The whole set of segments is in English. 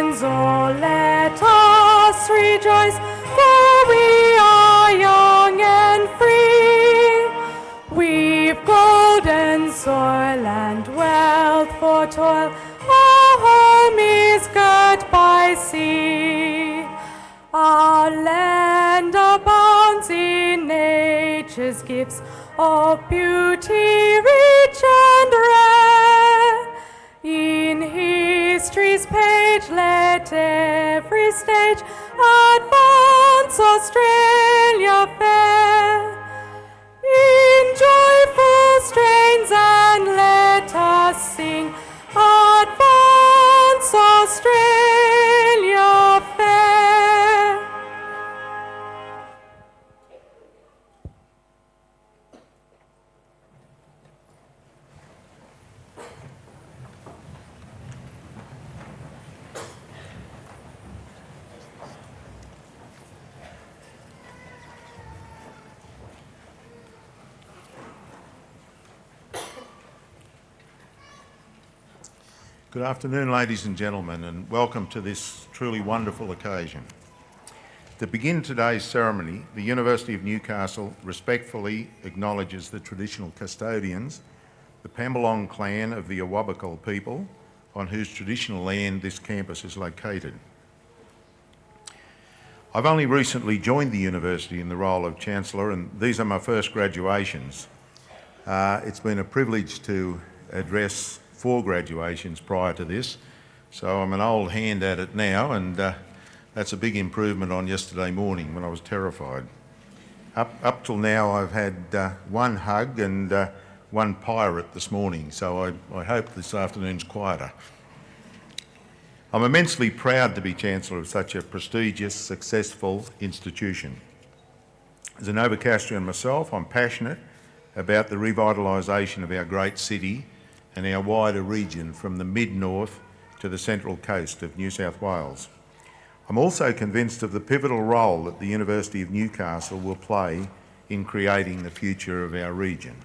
hands, oh let us rejoice, for we are young and free. We've golden soil and wealth for toil, our home is girt by sea. Our land abounds in nature's gifts of beauty rich and rare. In history's page let every stage advance Australia fair. In joyful strains and let us sing, advance Australia fair. Good afternoon, ladies and gentlemen, and welcome to this truly wonderful occasion. To begin today's ceremony, the University of Newcastle respectfully acknowledges the traditional custodians, the Pambalong clan of the Awabakal people, on whose traditional land this campus is located. I've only recently joined the university in the role of Chancellor, and these are my first graduations. It's been a privilege to address 4 graduations prior to this, so I'm an old hand at it now, and that's a big improvement on yesterday morning when I was terrified. Up till now I've had one hug and one pirate this morning, so I hope this afternoon's quieter. I'm immensely proud to be Chancellor of such a prestigious, successful institution. As a Novocastrian myself, I'm passionate about the revitalisation of our great city and our wider region from the mid-north to the central coast of New South Wales. I'm also convinced of the pivotal role that the University of Newcastle will play in creating the future of our region.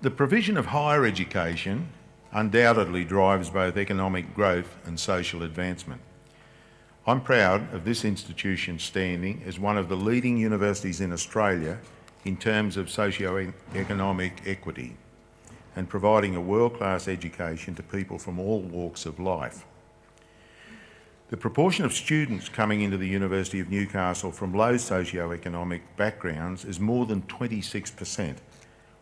The provision of higher education undoubtedly drives both economic growth and social advancement. I'm proud of this institution's standing as one of the leading universities in Australia in terms of socio-economic equity and providing a world-class education to people from all walks of life. The proportion of students coming into the University of Newcastle from low socio-economic backgrounds is more than 26%,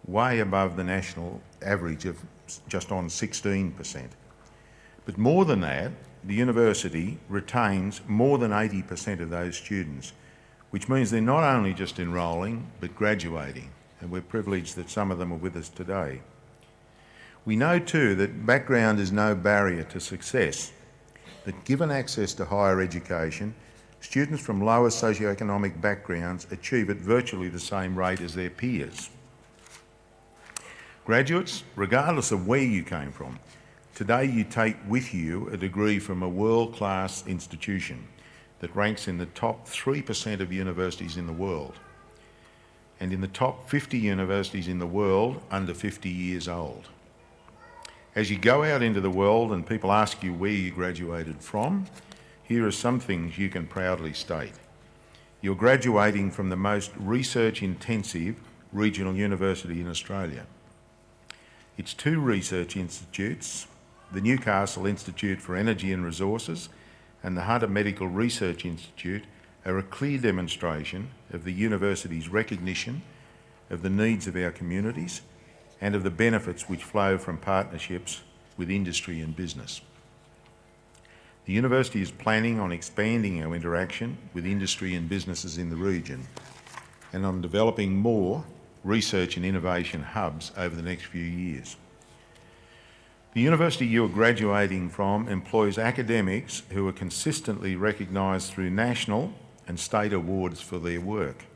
way above the national average of just on 16%. But more than that, the university retains more than 80% of those students, which means they're not only just enrolling, but graduating, and we're privileged that some of them are with us today. We know too that background is no barrier to success, that given access to higher education, students from lower socioeconomic backgrounds achieve at virtually the same rate as their peers. Graduates, regardless of where you came from, today you take with you a degree from a world-class institution that ranks in the top 3% of universities in the world, and in the top 50 universities in the world under 50 years old. As you go out into the world and people ask you where you graduated from, here are some things you can proudly state. You're graduating from the most research-intensive regional university in Australia. Its 2 research institutes, the Newcastle Institute for Energy and Resources and the Hunter Medical Research Institute, are a clear demonstration of the university's recognition of the needs of our communities and of the benefits which flow from partnerships with industry and business. The university is planning on expanding our interaction with industry and businesses in the region and on developing more research and innovation hubs over the next few years. The university you are graduating from employs academics who are consistently recognised through national and state awards for their work,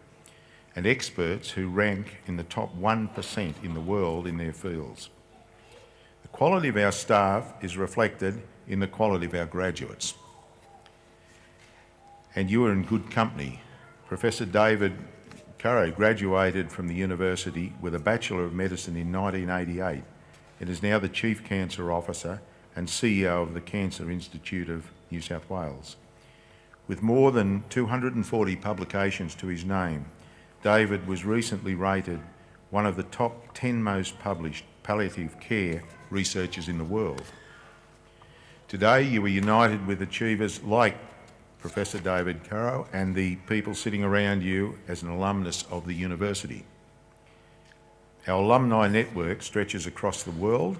and experts who rank in the top 1% in the world in their fields. The quality of our staff is reflected in the quality of our graduates. And you are in good company. Professor David Curray graduated from the university with a Bachelor of Medicine in 1988 and is now the Chief Cancer Officer and CEO of the Cancer Institute of New South Wales. With more than 240 publications to his name, David was recently rated one of the top 10 most published palliative care researchers in the world. Today, you are united with achievers like Professor David Currow and the people sitting around you as an alumnus of the university. Our alumni network stretches across the world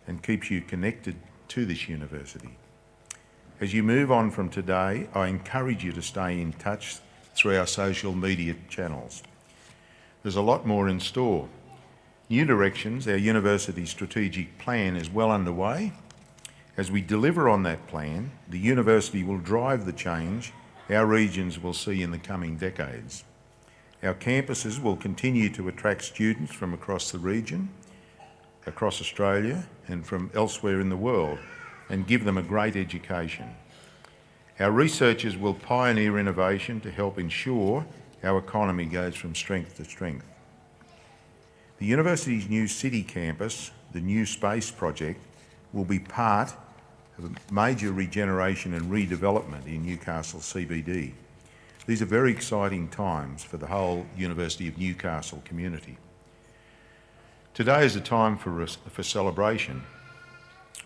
and keeps you connected to this university. As you move on from today, I encourage you to stay in touch through our social media channels. There's a lot more in store. New Directions, our university strategic plan, is well underway. As we deliver on that plan, the university will drive the change our regions will see in the coming decades. Our campuses will continue to attract students from across the region, across Australia, and from elsewhere in the world, and give them a great education. Our researchers will pioneer innovation to help ensure our economy goes from strength to strength. The university's new city campus, the New Space project, will be part of a major regeneration and redevelopment in Newcastle CBD. These are very exciting times for the whole University of Newcastle community. Today is a time for celebration.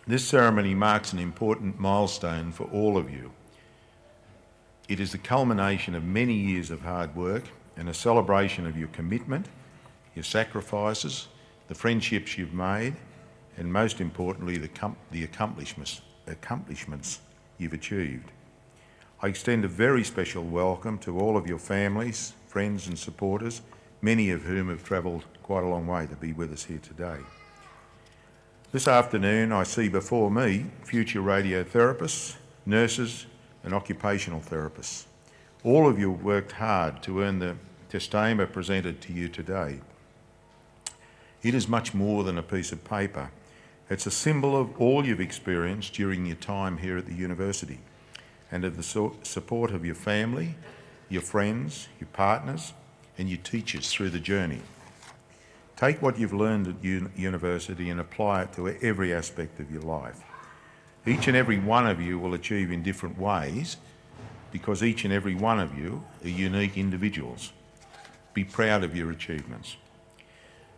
This ceremony marks an important milestone for all of you. It is the culmination of many years of hard work and a celebration of your commitment, your sacrifices, the friendships you've made, and most importantly, the accomplishments you've achieved. I extend a very special welcome to all of your families, friends and supporters, many of whom have travelled quite a long way to be with us here today. This afternoon, I see before me future radiotherapists, nurses and occupational therapists. All of you have worked hard to earn the testama presented to you today. It is much more than a piece of paper. It's a symbol of all you've experienced during your time here at the university and of the support of your family, your friends, your partners and your teachers through the journey. Take what you've learned at university and apply it to every aspect of your life. Each and every one of you will achieve in different ways because each and every one of you are unique individuals. Be proud of your achievements.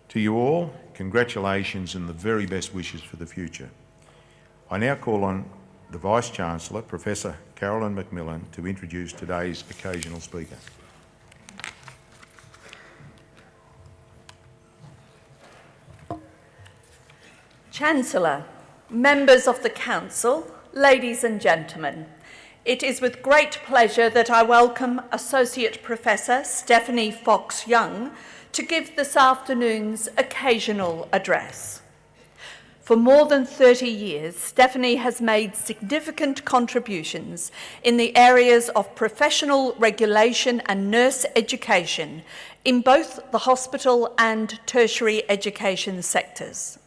To you all, congratulations and the very best wishes for the future. I now call on the Vice-Chancellor, Professor Carolyn McMillan, to introduce today's occasional speaker. Chancellor, members of the Council, ladies and gentlemen, it is with great pleasure that I welcome Associate Professor Stephanie Fox-Young to give this afternoon's occasional address. For more than 30 years, Stephanie has made significant contributions in the areas of professional regulation and nurse education in both the hospital and tertiary education sectors.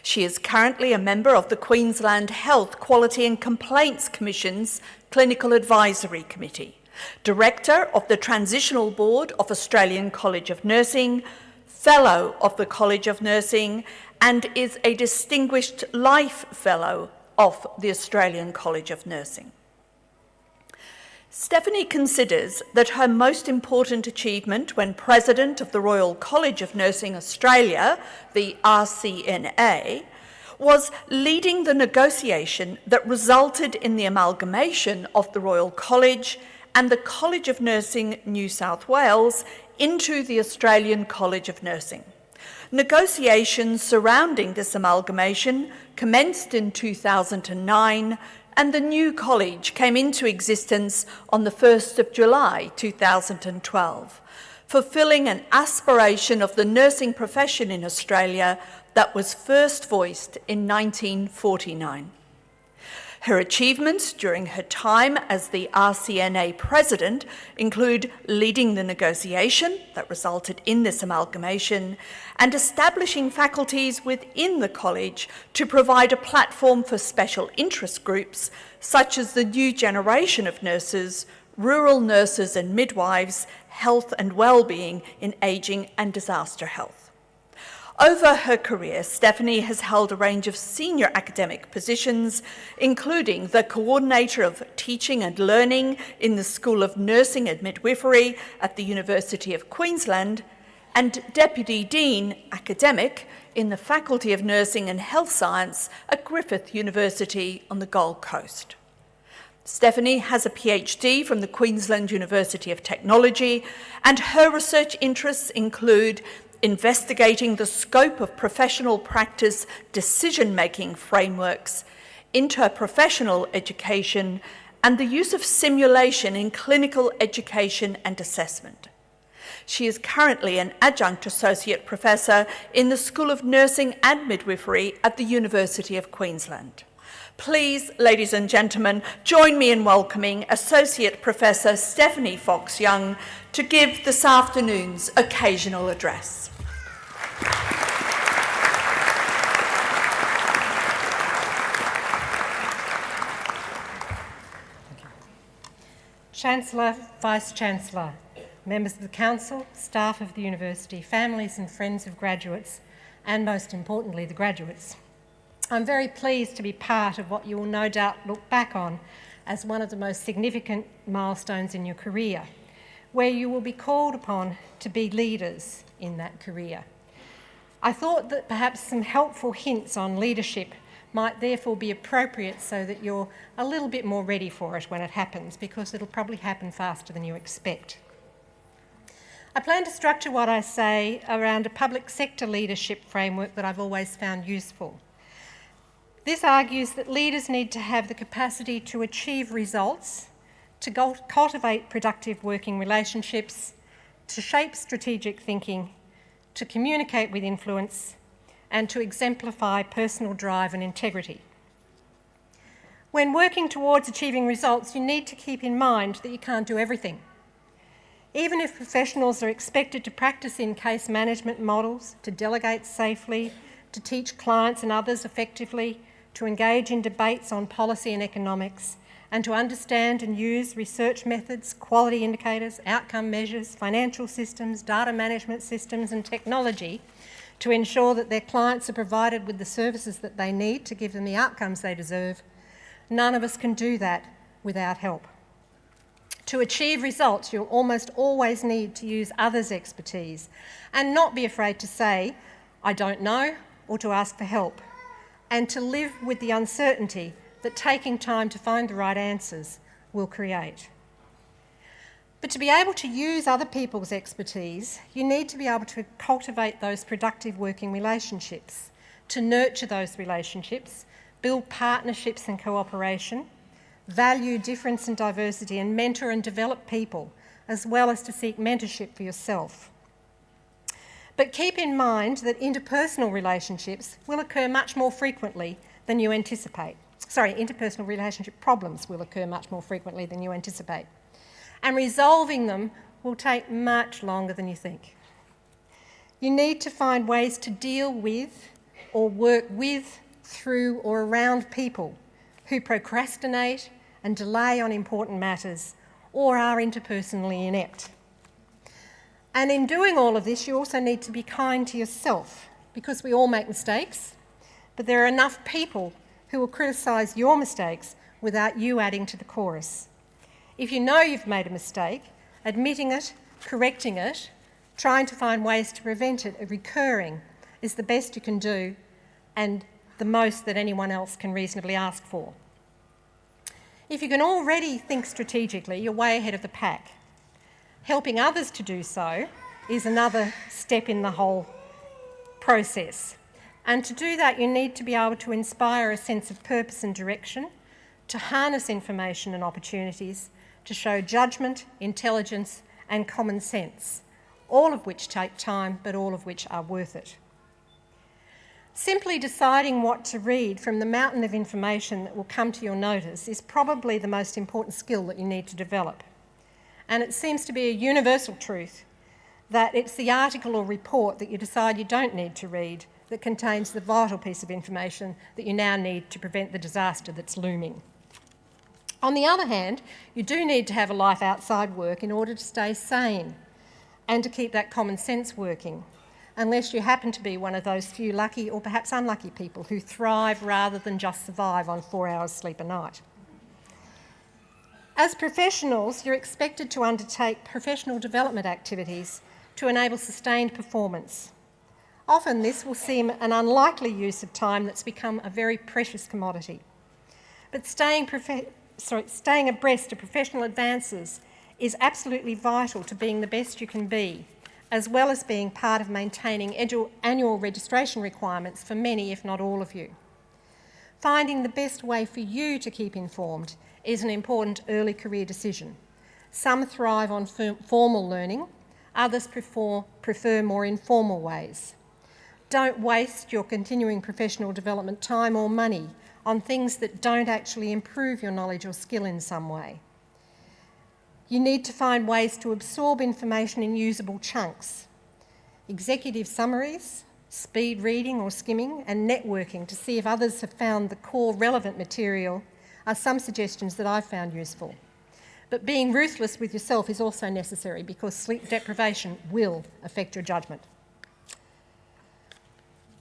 She is currently a member of the Queensland Health Quality and Complaints Commission's Clinical Advisory Committee, Director of the Transitional Board of Australian College of Nursing, Fellow of the College of Nursing, and is a Distinguished Life Fellow of the Australian College of Nursing. Stephanie considers that her most important achievement when President of the Royal College of Nursing Australia, the RCNA, was leading the negotiation that resulted in the amalgamation of the Royal College and the College of Nursing New South Wales into the Australian College of Nursing. Negotiations surrounding this amalgamation commenced in 2009, and the new college came into existence on the 1st of July 2012, fulfilling an aspiration of the nursing profession in Australia that was first voiced in 1949. Her achievements during her time as the RCNA president include leading the negotiation that resulted in this amalgamation and establishing faculties within the college to provide a platform for special interest groups such as the new generation of nurses, rural nurses and midwives, health and well-being in ageing and disaster health. Over her career, Stephanie has held a range of senior academic positions, including the Coordinator of Teaching and Learning in the School of Nursing and Midwifery at the University of Queensland and Deputy Dean Academic in the Faculty of Nursing and Health Science at Griffith University on the Gold Coast. Stephanie has a PhD from the Queensland University of Technology, and her research interests include investigating the scope of professional practice decision-making frameworks, interprofessional education, and the use of simulation in clinical education and assessment. She is currently an adjunct associate professor in the School of Nursing and Midwifery at the University of Queensland. Please, ladies and gentlemen, join me in welcoming Associate Professor Stephanie Fox-Young to give this afternoon's occasional address. Chancellor, Vice-Chancellor, members of the Council, staff of the University, families and friends of graduates, and most importantly, the graduates. I'm very pleased to be part of what you will no doubt look back on as one of the most significant milestones in your career, where you will be called upon to be leaders in that career. I thought that perhaps some helpful hints on leadership might therefore be appropriate so that you're a little bit more ready for it when it happens, because it'll probably happen faster than you expect. I plan to structure what I say around a public sector leadership framework that I've always found useful. This argues that leaders need to have the capacity to achieve results, to cultivate productive working relationships, to shape strategic thinking, to communicate with influence, and to exemplify personal drive and integrity. When working towards achieving results, you need to keep in mind that you can't do everything. Even if professionals are expected to practice in case management models, to delegate safely, to teach clients and others effectively, to engage in debates on policy and economics, and to understand and use research methods, quality indicators, outcome measures, financial systems, data management systems and technology to ensure that their clients are provided with the services that they need to give them the outcomes they deserve, none of us can do that without help. To achieve results, you'll almost always need to use others' expertise and not be afraid to say, I don't know, or to ask for help, and to live with the uncertainty that taking time to find the right answers will create. But to be able to use other people's expertise, you need to be able to cultivate those productive working relationships, to nurture those relationships, build partnerships and cooperation, value difference and diversity, and mentor and develop people, as well as to seek mentorship for yourself. But keep in mind that interpersonal relationships will occur much more frequently than you anticipate. Interpersonal relationship problems will occur much more frequently than you anticipate. And resolving them will take much longer than you think. You need to find ways to deal with or work with, through or around people who procrastinate and delay on important matters or are interpersonally inept. And in doing all of this, you also need to be kind to yourself, because we all make mistakes, but there are enough people who will criticise your mistakes without you adding to the chorus. If you know you've made a mistake, admitting it, correcting it, trying to find ways to prevent it recurring is the best you can do and the most that anyone else can reasonably ask for. If you can already think strategically, you're way ahead of the pack. Helping others to do so is another step in the whole process. And to do that, you need to be able to inspire a sense of purpose and direction, to harness information and opportunities, to show judgment, intelligence and common sense, all of which take time, but all of which are worth it. Simply deciding what to read from the mountain of information that will come to your notice is probably the most important skill that you need to develop. And it seems to be a universal truth that it's the article or report that you decide you don't need to read that contains the vital piece of information that you now need to prevent the disaster that's looming. On the other hand, you do need to have a life outside work in order to stay sane and to keep that common sense working. unless you happen to be one of those few lucky or perhaps unlucky people who thrive rather than just survive on 4 hours sleep a night. As professionals, you're expected to undertake professional development activities to enable sustained performance. Often this will seem an unlikely use of time that's become a very precious commodity. But staying abreast of professional advances is absolutely vital to being the best you can be, as well as being part of maintaining annual registration requirements for many, if not all of you. Finding the best way for you to keep informed is an important early career decision. Some thrive on formal learning, others prefer more informal ways. Don't waste your continuing professional development time or money on things that don't actually improve your knowledge or skill in some way. You need to find ways to absorb information in usable chunks. Executive summaries, speed reading or skimming, and networking to see if others have found the core relevant material are some suggestions that I've found useful. But being ruthless with yourself is also necessary because sleep deprivation will affect your judgment.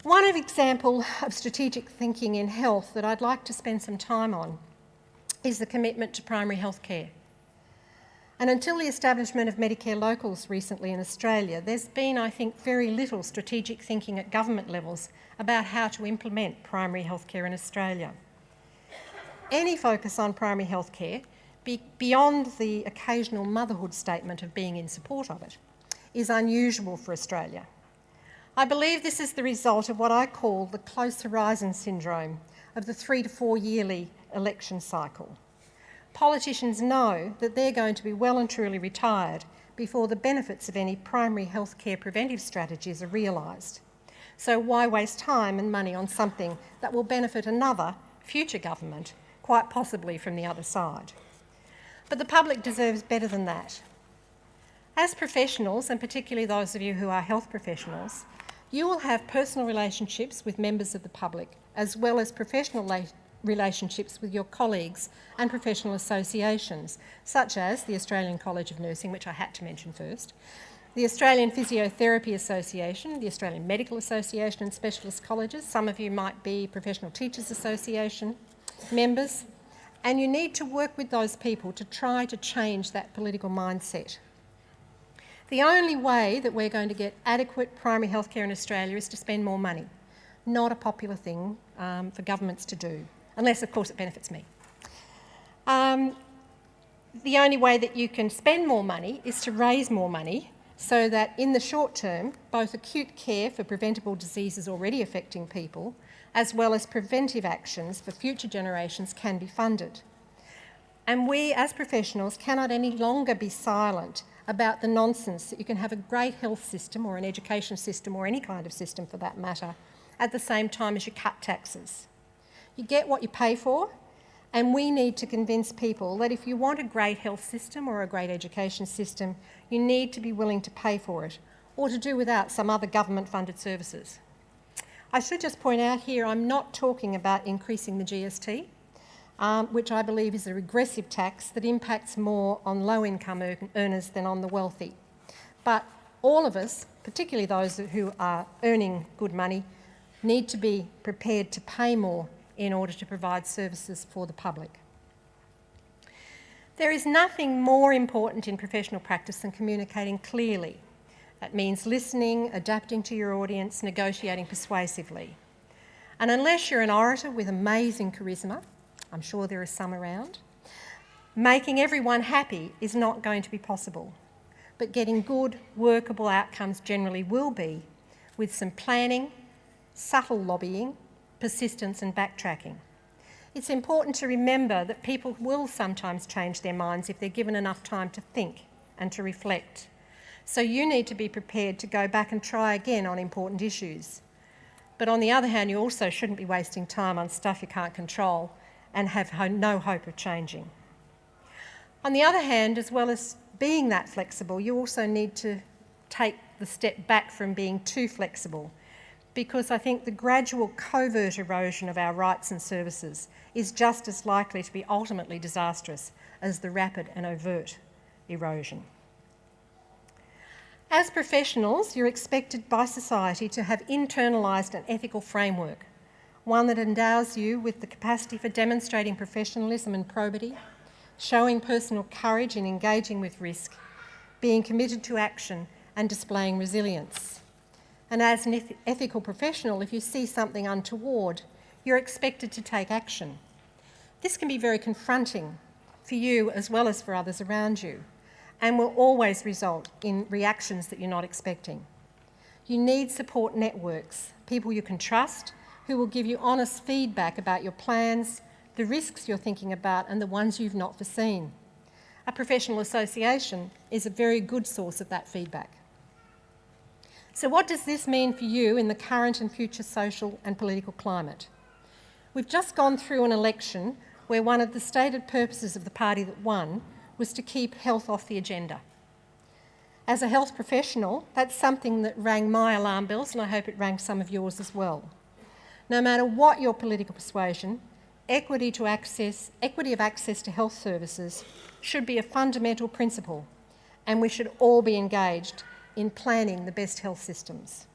One example of strategic thinking in health that I'd like to spend some time on is the commitment to primary health care. And until the establishment of Medicare locals recently in Australia, there's been, I think, very little strategic thinking at government levels about how to implement primary health care in Australia. Any focus on primary health care, beyond the occasional motherhood statement of being in support of it, is unusual for Australia. I believe this is the result of what I call the close horizon syndrome of the 3 to 4 yearly election cycle. Politicians know that they're going to be well and truly retired before the benefits of any primary health care preventive strategies are realised. So why waste time and money on something that will benefit another future government, quite possibly from the other side? But the public deserves better than that. As professionals, and particularly those of you who are health professionals, you will have personal relationships with members of the public, as well as professional relationships with your colleagues and professional associations, such as the Australian College of Nursing, which I had to mention first, the Australian Physiotherapy Association, the Australian Medical Association and Specialist Colleges. Some of you might be Professional Teachers Association members, and you need to work with those people to try to change that political mindset. The only way that we're going to get adequate primary health care in Australia is to spend more money, not a popular thing for governments to do, unless, of course, it benefits me. The only way that you can spend more money is to raise more money so that in the short term, both acute care for preventable diseases already affecting people, as well as preventive actions for future generations can be funded. And we, as professionals, cannot any longer be silent about the nonsense that you can have a great health system or an education system or any kind of system for that matter at the same time as you cut taxes. You get what you pay for, and we need to convince people that if you want a great health system or a great education system, you need to be willing to pay for it or to do without some other government-funded services. I should just point out here, I'm not talking about increasing the GST, which I believe is a regressive tax that impacts more on low-income earners than on the wealthy. But all of us, particularly those who are earning good money, need to be prepared to pay more in order to provide services for the public. There is nothing more important in professional practice than communicating clearly. That means listening, adapting to your audience, negotiating persuasively. And unless you're an orator with amazing charisma, I'm sure there are some around, making everyone happy is not going to be possible. But getting good, workable outcomes generally will be, with some planning, subtle lobbying, persistence and backtracking. It's important to remember that people will sometimes change their minds if they're given enough time to think and to reflect. So you need to be prepared to go back and try again on important issues. But on the other hand, you also shouldn't be wasting time on stuff you can't control and have no hope of changing. On the other hand, as well as being that flexible, you also need to take the step back from being too flexible, because I think the gradual covert erosion of our rights and services is just as likely to be ultimately disastrous as the rapid and overt erosion. As professionals, you're expected by society to have internalised an ethical framework, one that endows you with the capacity for demonstrating professionalism and probity, showing personal courage in engaging with risk, being committed to action and displaying resilience. And as an ethical professional, if you see something untoward, you're expected to take action. This can be very confronting for you as well as for others around you, and will always result in reactions that you're not expecting. You need support networks, people you can trust, who will give you honest feedback about your plans, the risks you're thinking about, and the ones you've not foreseen. A professional association is a very good source of that feedback. So what does this mean for you in the current and future social and political climate? We've just gone through an election where one of the stated purposes of the party that won was to keep health off the agenda. As a health professional, that's something that rang my alarm bells, and I hope it rang some of yours as well. No matter what your political persuasion, equity of access to health services should be a fundamental principle, and we should all be engaged in planning the best health systems.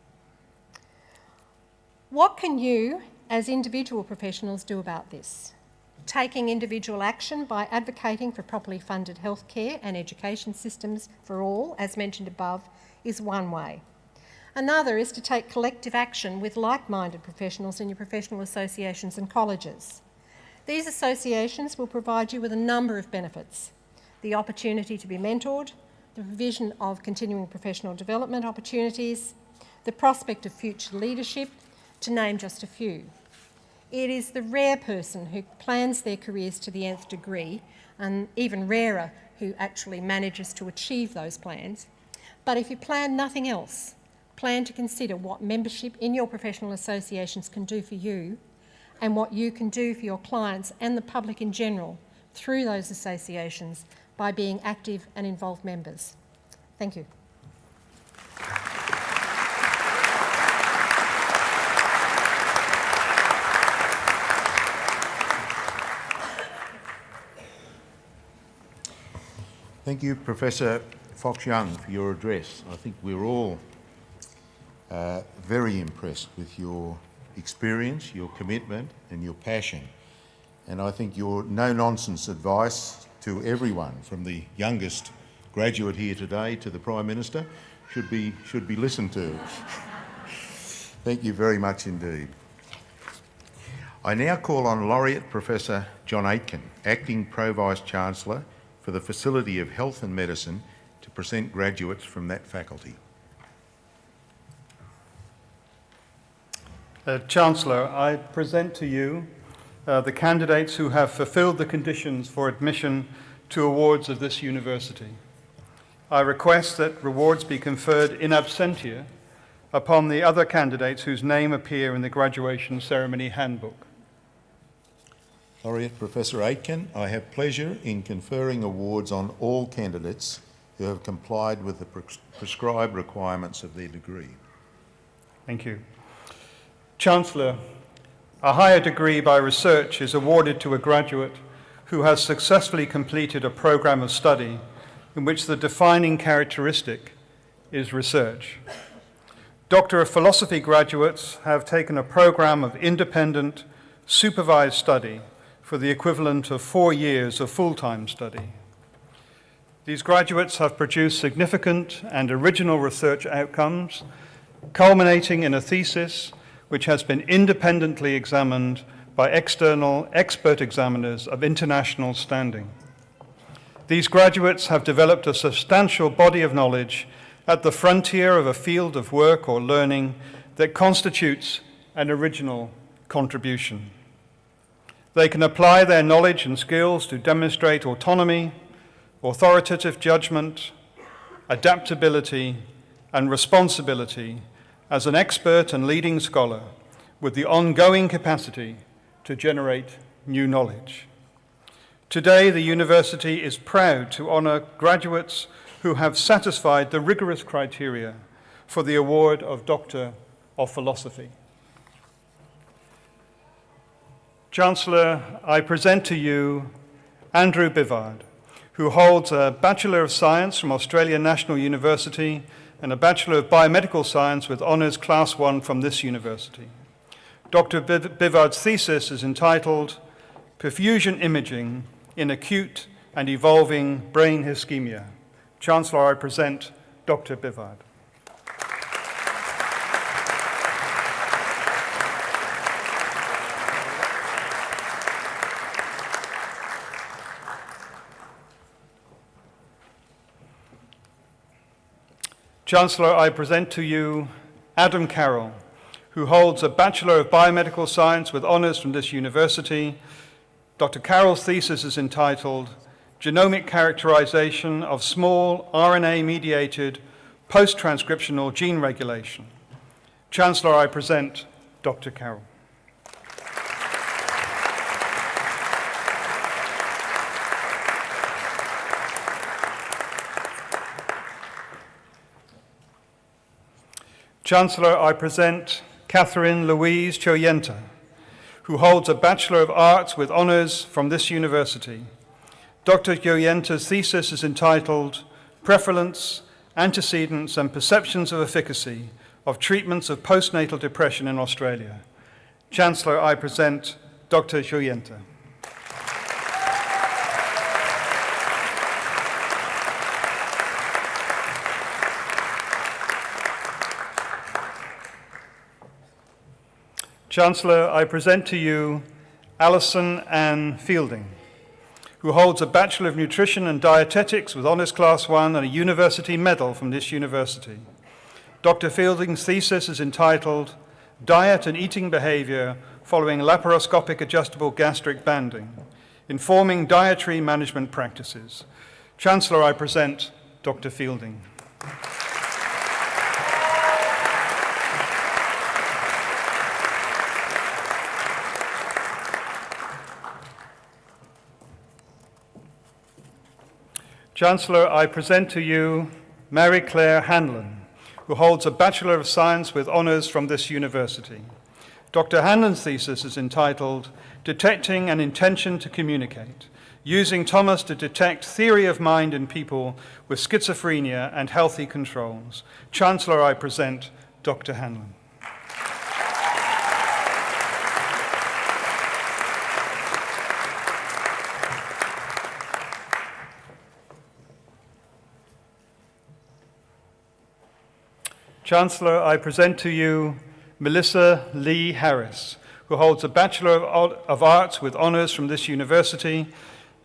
What can you, as individual professionals, do about this? Taking individual action by advocating for properly funded healthcare and education systems for all, as mentioned above, is one way. Another is to take collective action with like-minded professionals in your professional associations and colleges. These associations will provide you with a number of benefits: the opportunity to be mentored, the provision of continuing professional development opportunities, the prospect of future leadership, to name just a few. It is the rare person who plans their careers to the nth degree, and even rarer who actually manages to achieve those plans. But if you plan nothing else, plan to consider what membership in your professional associations can do for you, and what you can do for your clients and the public in general through those associations by being active and involved members. Thank you. Thank you, Professor Fox-Young, for your address. I think we're all very impressed with your experience, your commitment and your passion. And I think your no-nonsense advice to everyone, from the youngest graduate here today to the Prime Minister, should be listened to. Thank you very much indeed. I now call on Laureate Professor John Aitken, Acting Pro-Vice-Chancellor for the Facility of Health and Medicine, to present graduates from that faculty. Chancellor, I present to you the candidates who have fulfilled the conditions for admission to awards of this university. I request that rewards be conferred in absentia upon the other candidates whose name appear in the graduation ceremony handbook. Laureate Professor Aitken, I have pleasure in conferring awards on all candidates who have complied with the prescribed requirements of their degree. Thank you. Chancellor, a higher degree by research is awarded to a graduate who has successfully completed a program of study in which the defining characteristic is research. Doctor of Philosophy graduates have taken a program of independent, supervised study for the equivalent of 4 years of full-time study. These graduates have produced significant and original research outcomes, culminating in a thesis which has been independently examined by external expert examiners of international standing. These graduates have developed a substantial body of knowledge at the frontier of a field of work or learning that constitutes an original contribution. They can apply their knowledge and skills to demonstrate autonomy, authoritative judgment, adaptability, and responsibility as an expert and leading scholar with the ongoing capacity to generate new knowledge. Today, the university is proud to honour graduates who have satisfied the rigorous criteria for the award of Doctor of Philosophy. Chancellor, I present to you Andrew Bivard, who holds a Bachelor of Science from Australian National University and a Bachelor of Biomedical Science with Honours Class 1 from this university. Dr. Bivard's thesis is entitled Perfusion Imaging in Acute and Evolving Brain Ischemia. Chancellor, I present Dr. Bivard. Chancellor, I present to you Adam Carroll, who holds a Bachelor of Biomedical Science with honours from this university. Dr. Carroll's thesis is entitled Genomic Characterization of Small RNA-Mediated Post-Transcriptional Gene Regulation. Chancellor, I present Dr. Carroll. Chancellor, I present Catherine Louise Choyenta, who holds a Bachelor of Arts with honours from this university. Dr. Choyenta's thesis is entitled Prevalence, Antecedents and Perceptions of Efficacy of Treatments of Postnatal Depression in Australia. Chancellor, I present Dr. Choyenta. Chancellor, I present to you Alison Ann Fielding, who holds a Bachelor of Nutrition and Dietetics with Honours Class 1 and a University Medal from this university. Dr. Fielding's thesis is entitled Diet and Eating Behaviour Following Laparoscopic Adjustable Gastric Banding, Informing Dietary Management Practices. Chancellor, I present Dr. Fielding. Chancellor, I present to you Mary Claire Hanlon, who holds a Bachelor of Science with honours from this university. Dr. Hanlon's thesis is entitled Detecting an Intention to Communicate, Using Thomas to Detect Theory of Mind in People with Schizophrenia and Healthy Controls. Chancellor, I present Dr. Hanlon. Chancellor, I present to you Melissa Lee Harris, who holds a Bachelor of Arts with honours from this university.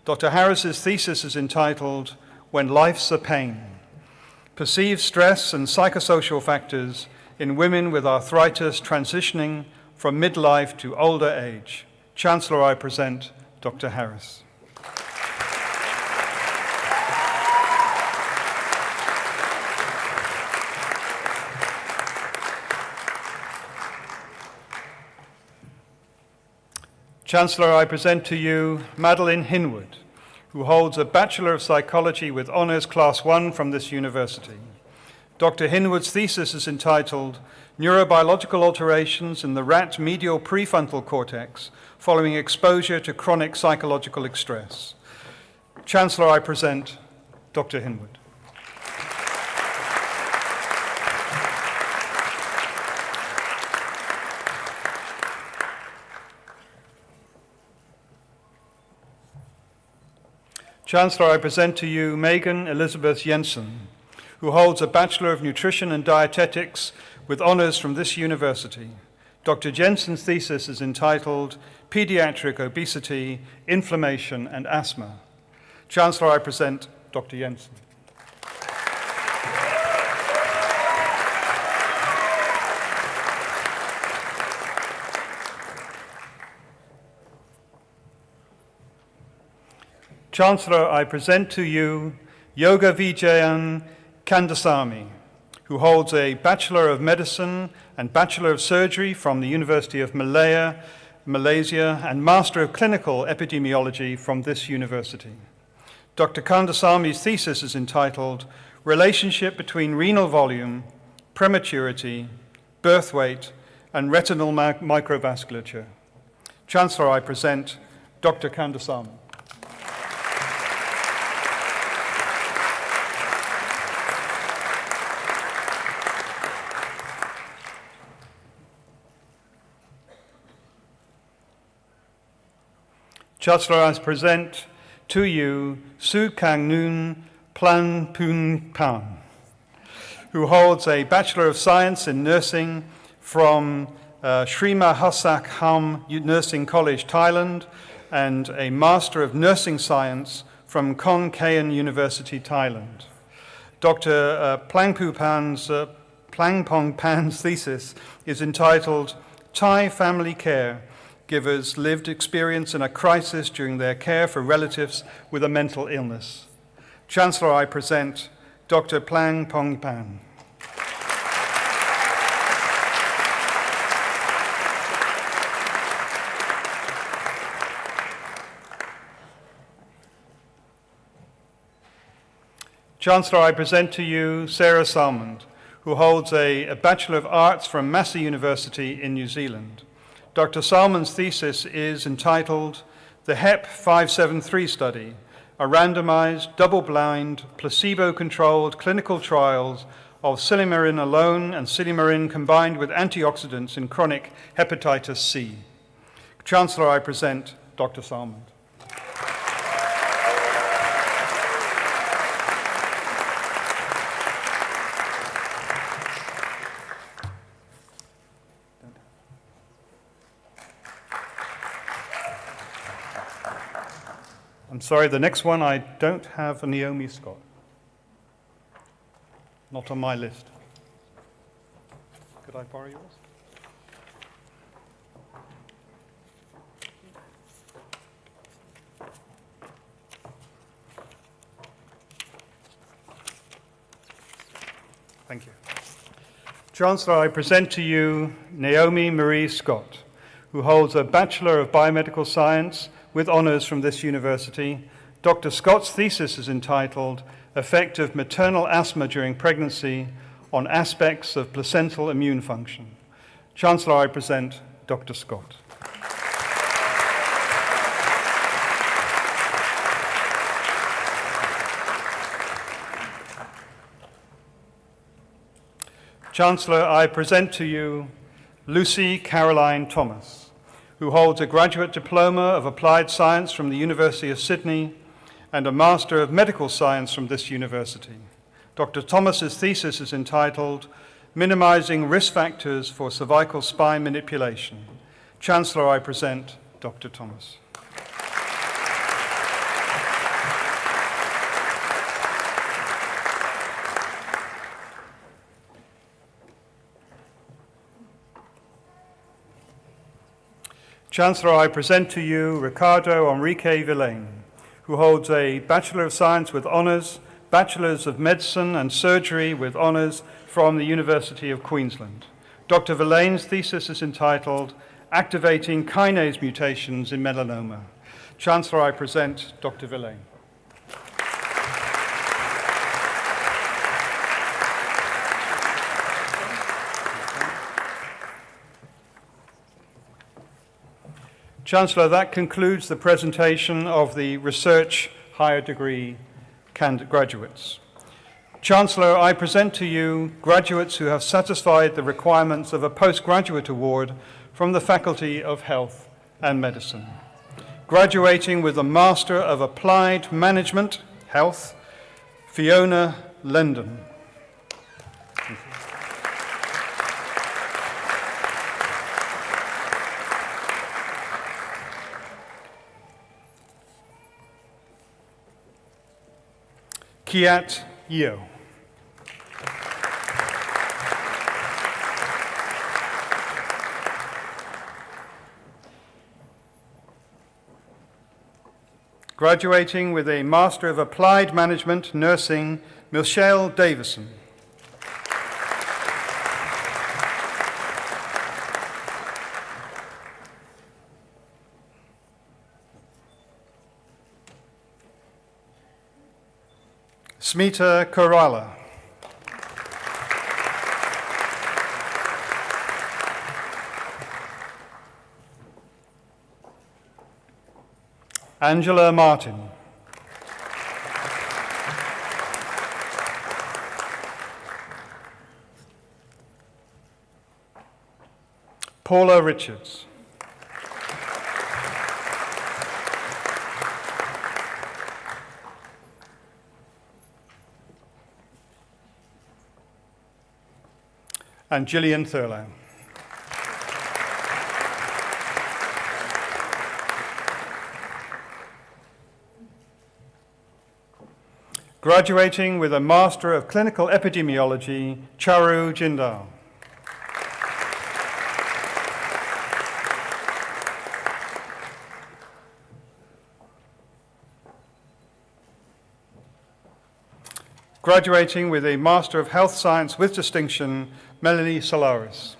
Dr. Harris's thesis is entitled When Life's a Pain, Perceived Stress and Psychosocial Factors in Women with Arthritis Transitioning from Midlife to Older Age. Chancellor, I present Dr. Harris. Chancellor, I present to you Madeline Hinwood, who holds a Bachelor of Psychology with Honours Class 1 from this university. Dr. Hinwood's thesis is entitled Neurobiological Alterations in the Rat Medial Prefrontal Cortex Following Exposure to Chronic Psychological Stress. Chancellor, I present Dr. Hinwood. Chancellor, I present to you Megan Elizabeth Jensen, who holds a Bachelor of Nutrition and Dietetics with honours from this university. Dr. Jensen's thesis is entitled Pediatric Obesity, Inflammation and Asthma. Chancellor, I present Dr. Jensen. Chancellor, I present to you Yoga Vijayan Kandasamy, who holds a Bachelor of Medicine and Bachelor of Surgery from the University of Malaya, Malaysia, and Master of Clinical Epidemiology from this university. Dr. Kandasamy's thesis is entitled Relationship Between Renal Volume, Prematurity, Birth Weight, and Retinal Microvasculature. Chancellor, I present Dr. Kandasamy. Chancellor, I present to you Su Kang Noon Plan Poon Pan, who holds a Bachelor of Science in Nursing from Sri Mahasak Ham Nursing College, Thailand, and a Master of Nursing Science from Khon Kaen University, Thailand. Dr. Plangpong Pan's thesis is entitled Thai Family Care Givers' Lived Experience in a Crisis During Their Care for Relatives with a Mental Illness. Chancellor, I present Dr. Plangpong Pan. Chancellor, I present to you Sarah Salmond, who holds a Bachelor of Arts from Massey University in New Zealand. Dr. Salmond's thesis is entitled The HEP 573 Study, a randomized, double-blind, placebo-controlled clinical trials of silymarin alone and silymarin combined with antioxidants in chronic hepatitis C. Chancellor, I present Dr. Salmond. I'm sorry, the next one I don't have a Naomi Scott. Not on my list. Could I borrow yours? Thank you. Chancellor, I present to you Naomi Marie Scott, who holds a Bachelor of Biomedical Science with honours from this university. Dr. Scott's thesis is entitled Effect of Maternal Asthma During Pregnancy on Aspects of Placental Immune Function. Chancellor, I present Dr. Scott. Chancellor, I present to you Lucy Caroline Thomas, who holds a Graduate Diploma of Applied Science from the University of Sydney and a Master of Medical Science from this university. Dr. Thomas's thesis is entitled Minimizing Risk Factors for Cervical Spine Manipulation. Chancellor, I present Dr. Thomas. Chancellor, I present to you Ricardo Enrique Villain, who holds a Bachelor of Science with honours, Bachelors of Medicine and Surgery with honours from the University of Queensland. Dr. Villain's thesis is entitled Activating Kinase Mutations in Melanoma. Chancellor, I present Dr. Villain. Chancellor, that concludes the presentation of the research higher degree graduates. Chancellor, I present to you graduates who have satisfied the requirements of a postgraduate award from the Faculty of Health and Medicine. Graduating with a Master of Applied Management, Health, Fiona Lendon. Kiat Yeo. Graduating with a Master of Applied Management, Nursing, Michelle Davison. Smita Korala. Angela Martin. Paula Richards. and Gillian Thurlow. Graduating with a Master of Clinical Epidemiology, Charu Jindal. Graduating with a Master of Health Science with Distinction, Melanie Solaris.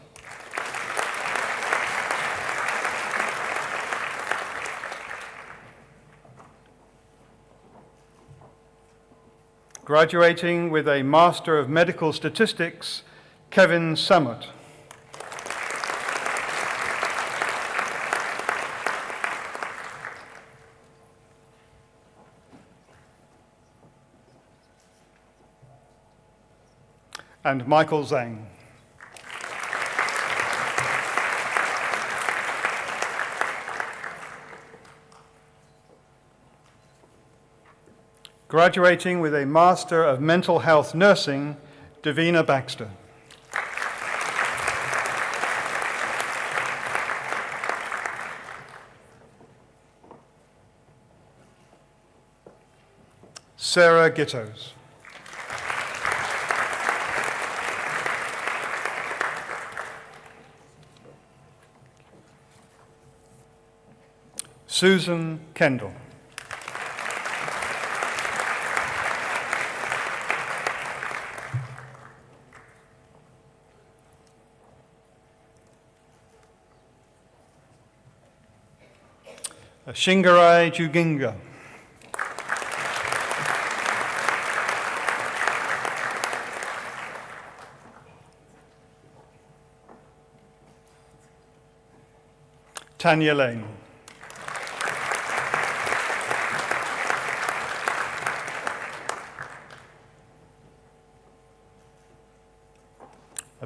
Graduating with a Master of Medical Statistics, Kevin Samut. And Michael Zhang. Graduating with a Master of Mental Health Nursing, Davina Baxter. Sarah Gittos. Susan Kendall. Shingarai Juginga. Tanya Lane.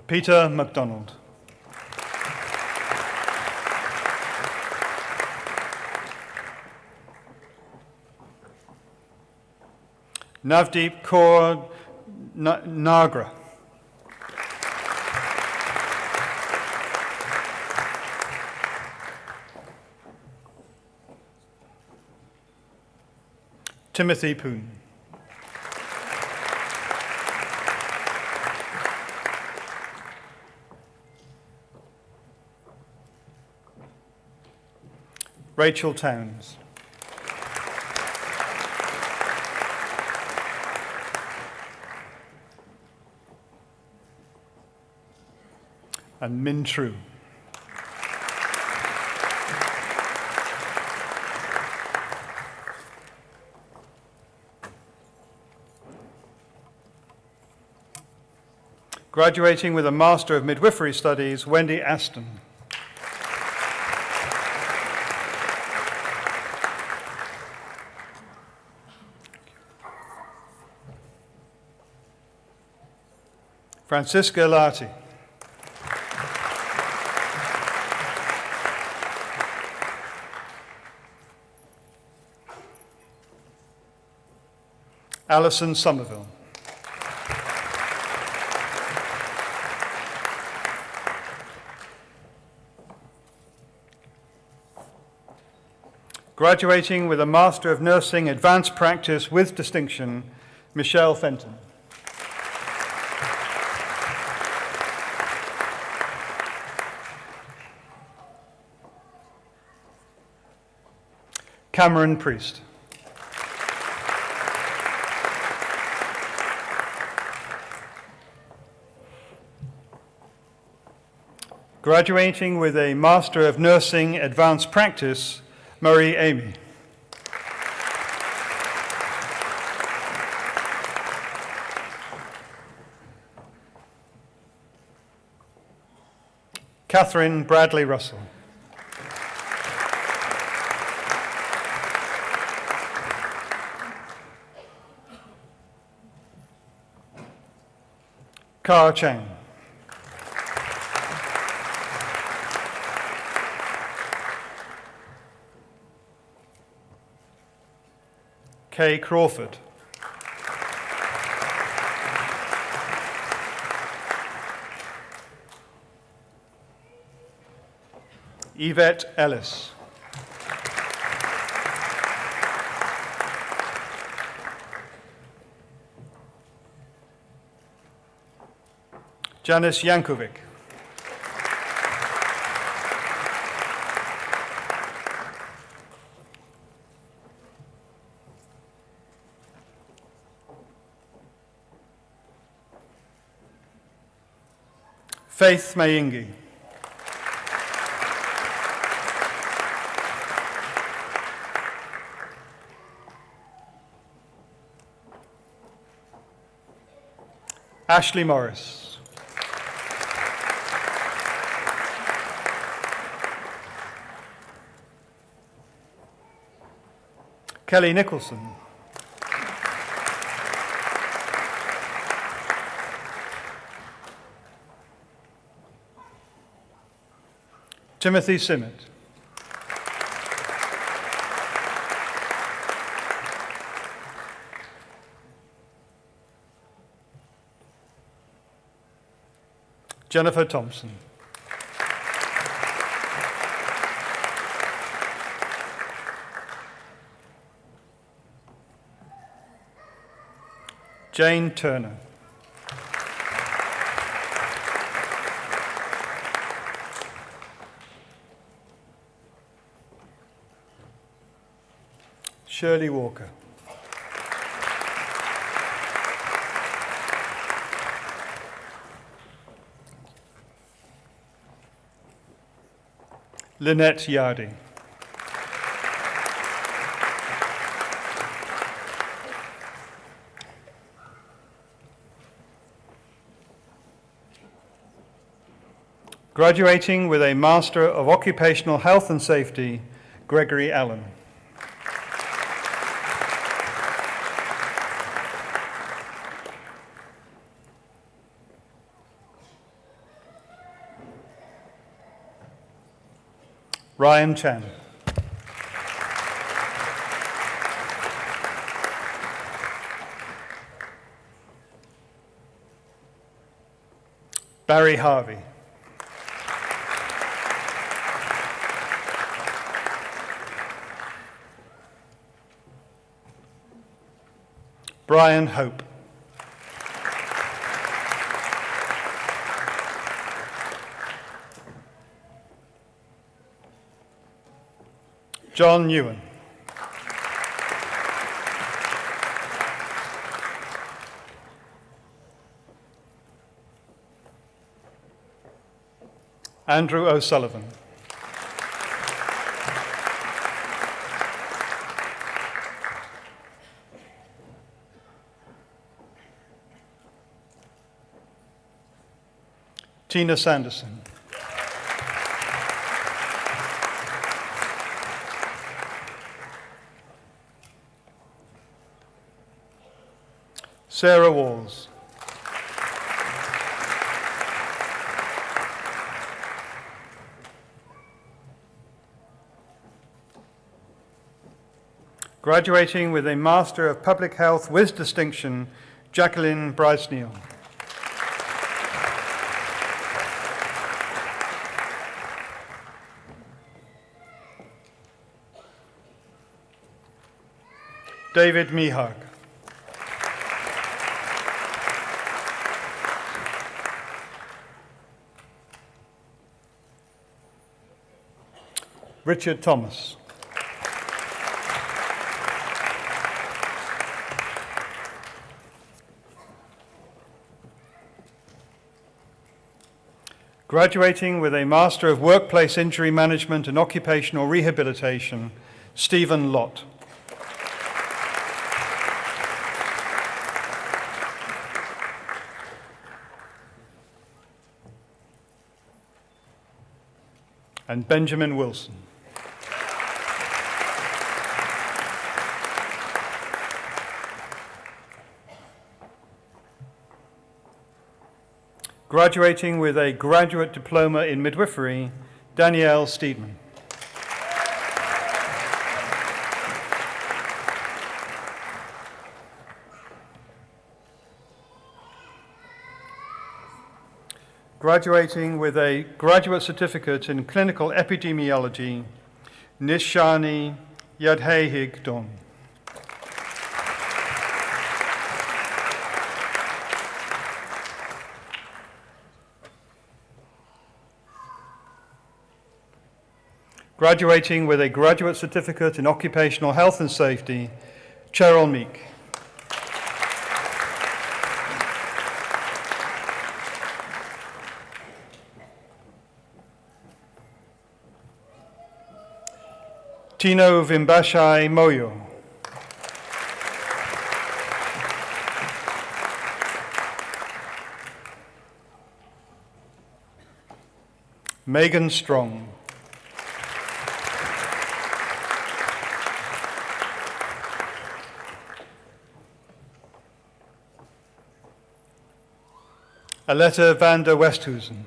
Peter MacDonald. Navdeep Kaur Nagra. Timothy Poon. Rachel Towns. And Min True. Graduating with a Master of Midwifery Studies, Wendy Aston. Francisca Lati. Alison Somerville. Graduating with a Master of Nursing Advanced Practice with Distinction, Michelle Fenton. Cameron Priest. Graduating with a Master of Nursing Advanced Practice, Marie Amy. Catherine Bradley Russell. Ka Chang. Kay Crawford. Yvette Ellis. Janice Yankovic. Faith Mayingi. Ashley Morris. Kelly Nicholson. Timothy Simmet. Jennifer Thompson. Jane Turner. Shirley Walker. Lynette Yardy. Graduating with a Master of Occupational Health and Safety, Gregory Allen. Ryan Chan. Barry Harvey. Brian Hope. John Ewan. Andrew O'Sullivan. Tina Sanderson. Sarah Walls. Graduating with a Master of Public Health with distinction, Jacqueline Bryce-Neal. David Mihag. Richard Thomas. Graduating with a Master of Workplace Injury Management and Occupational Rehabilitation, Stephen Lott. And Benjamin Wilson. Graduating with a Graduate Diploma in Midwifery, Danielle Steedman. Graduating with a graduate certificate in clinical epidemiology, Nishani Yadhehigdon. Graduating with a graduate certificate in occupational health and safety, Cheryl Meek. Tino Vimbashai Moyo. Megan Strong. Aletta van der Westhuizen.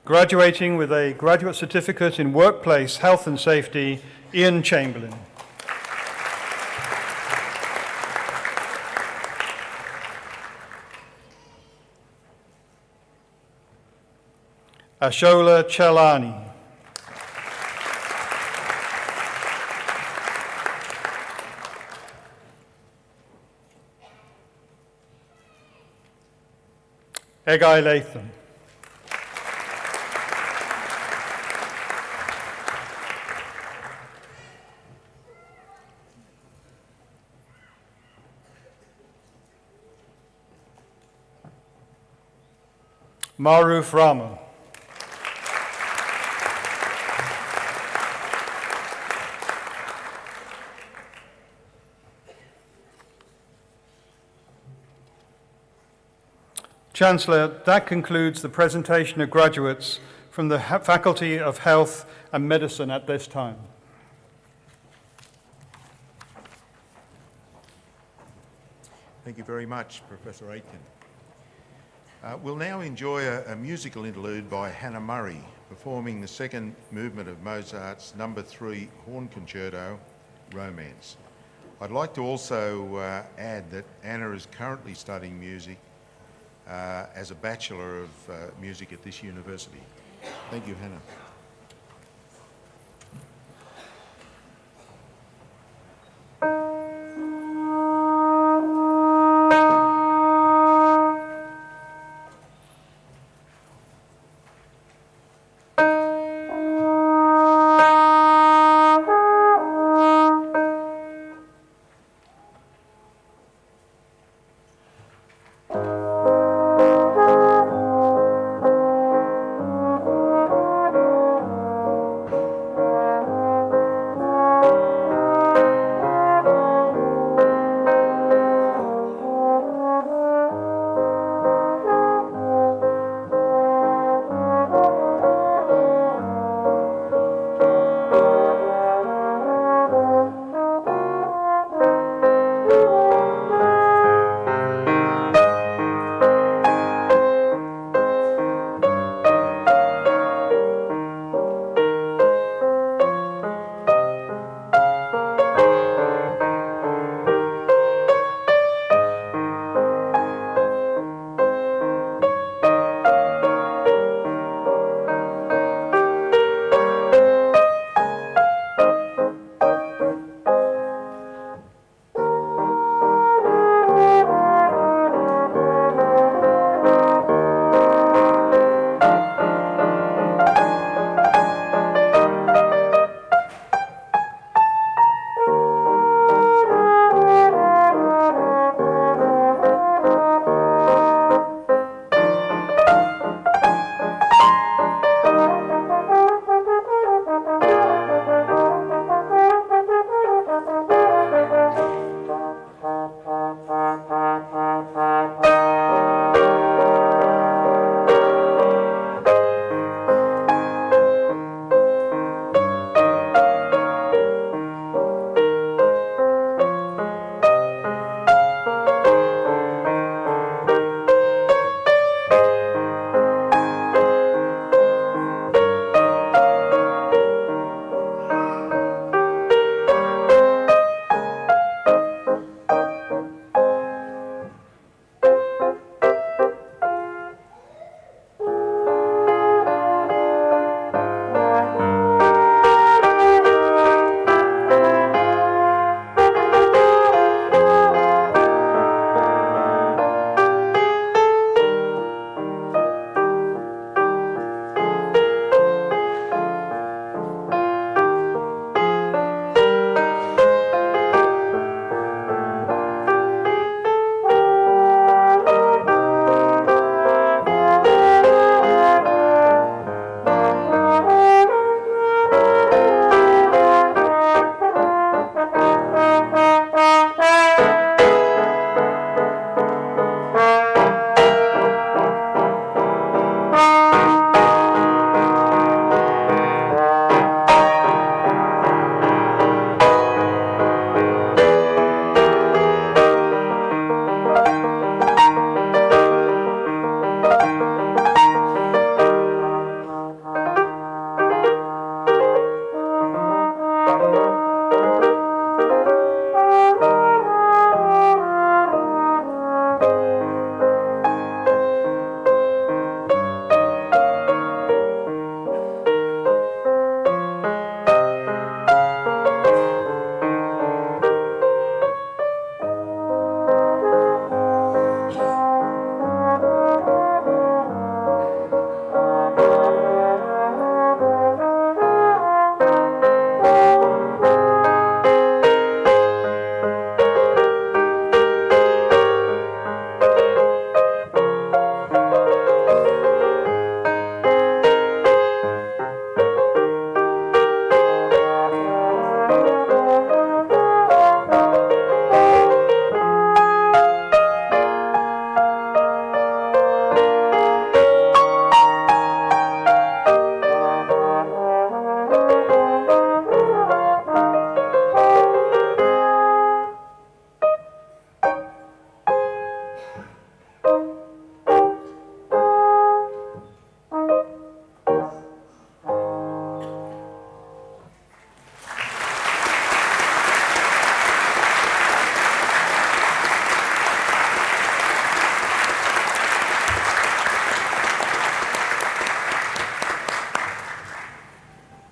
Graduating with a graduate certificate in workplace health and safety, Ian Chamberlain. Ashola Chelani. Egai Latham. Maruf Rama. Chancellor, that concludes the presentation of graduates from the Faculty of Health and Medicine at this time. Thank you very much, Professor Aitken. We'll now enjoy a musical interlude by Hannah Murray, performing the second movement of Mozart's No. 3 Horn Concerto, Romance. I'd like to also add that Anna is currently studying music as a Bachelor of Music at this university. Thank you, Hannah.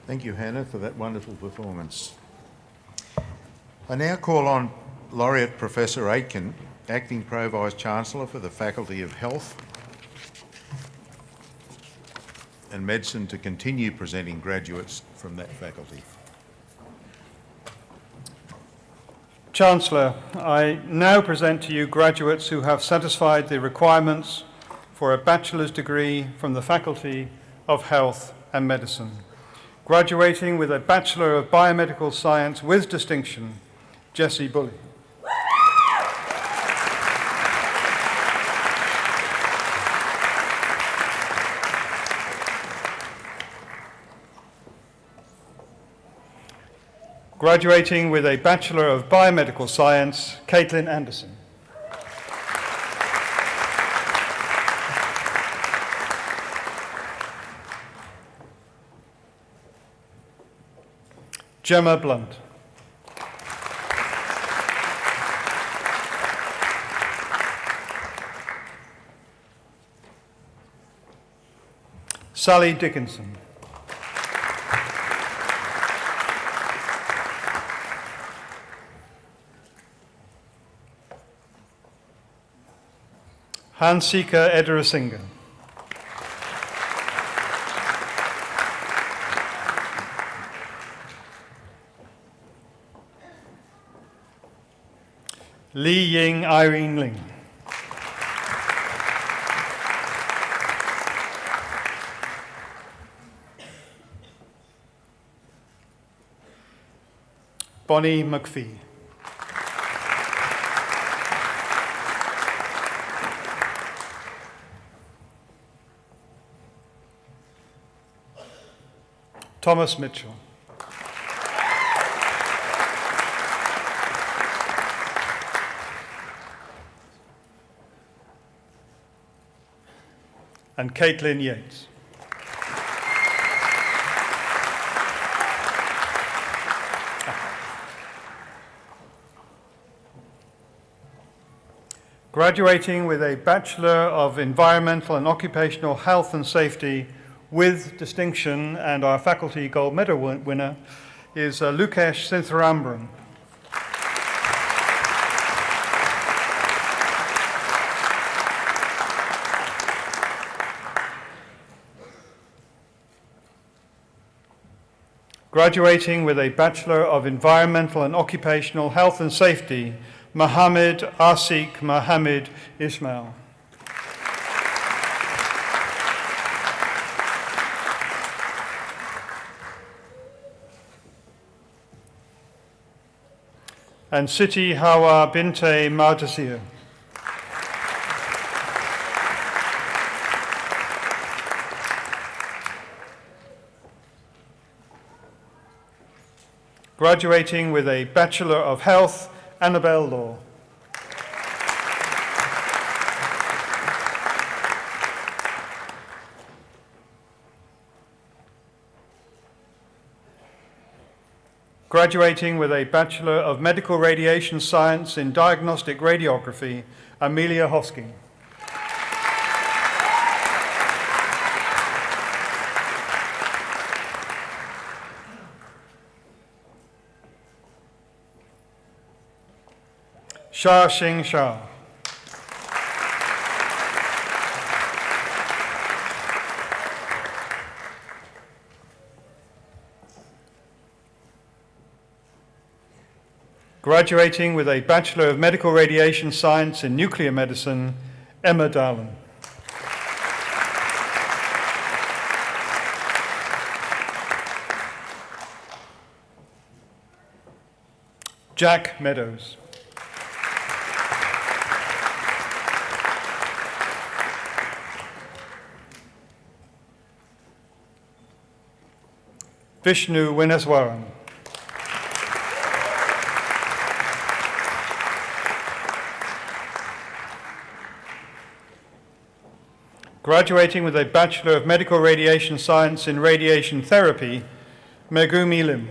Thank you, Hannah, for that wonderful performance. I now call on Laureate Professor Aitken, Acting Pro Vice-Chancellor for the Faculty of Health and Medicine, to continue presenting graduates from that faculty. Chancellor, I now present to you graduates who have satisfied the requirements for a bachelor's degree from the Faculty of Health and Medicine. Graduating with a Bachelor of Biomedical Science with distinction, Jessie Bully. Graduating with a Bachelor of Biomedical Science, Caitlin Anderson. Gemma Blunt. Sally Dickinson. Hansika Ederasinga. Li Ying Irene Ling. Bonnie McPhee. Thomas Mitchell. And Caitlin Yates. Graduating with a Bachelor of Environmental and Occupational Health and Safety with distinction, and our faculty gold medal winner is Lukesh Sintharambaran. Graduating with a Bachelor of Environmental and Occupational Health and Safety, Mohammed Asik Mohammed Ismail. And Siti Hawa Binte Mardasir. Graduating with a Bachelor of Health, Annabelle Law. Graduating with a Bachelor of Medical Radiation Science in Diagnostic Radiography, Amelia Hosking. Shah Shing Shah. Graduating with a Bachelor of Medical Radiation Science in Nuclear Medicine, Emma Darlin. Jack Meadows. Vishnu Wineswaran. Graduating with a Bachelor of Medical Radiation Science in Radiation Therapy, Megumi Lim.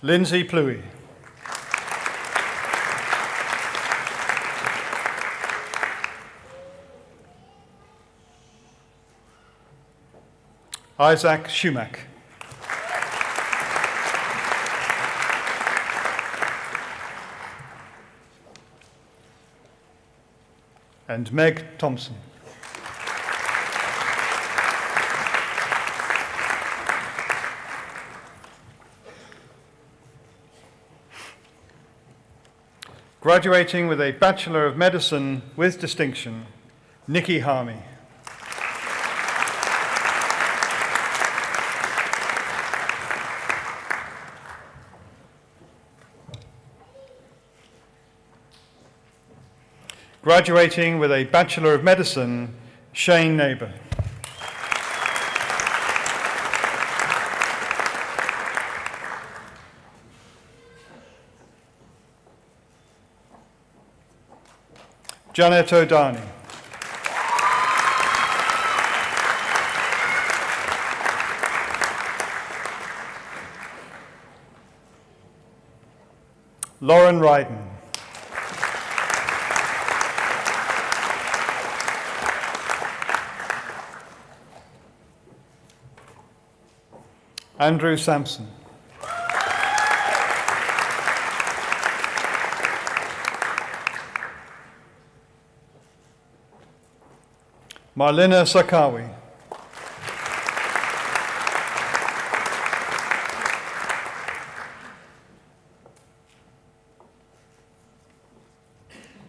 Lindsay Pluie. Isaac Schumack. And Meg Thompson. Graduating with a Bachelor of Medicine with distinction, Nikki Harmey. Graduating with a Bachelor of Medicine, Shane Neighbour. Janet O'Darney. Lauren Ryden. Andrew Sampson. Marlena Sakawi.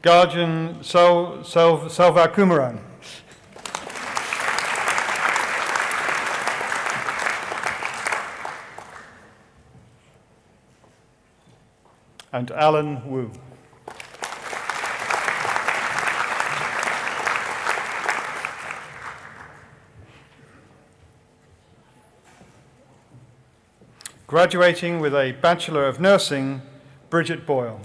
Guardian Salvakumaran. And Alan Wu. Graduating with a Bachelor of Nursing, Bridget Boyle.